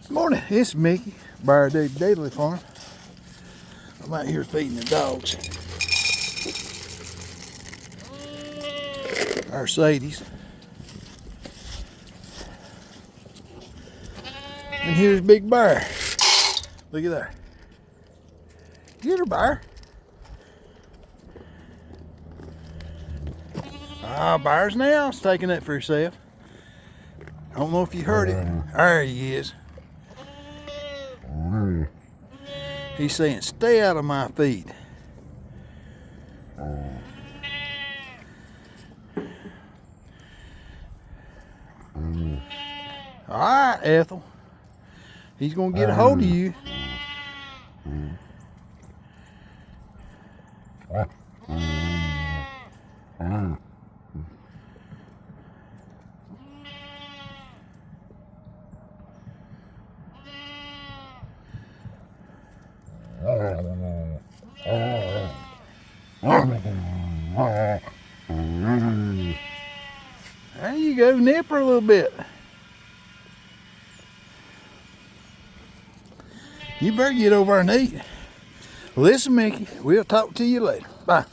Morning, it's Mickey, Bear Daily Farm. I'm out here feeding the dogs. Our Sadies. And here's Big Bear. Look at there. Get her, Bear. Bear's now taking it for herself. I don't know if you heard it. There he is. He's saying, stay out of my feed. All right, Ethel. He's going to get a hold of you. There you go, nip her a little bit. You better get over and eat. Listen, Mickey, we'll talk to you later. Bye.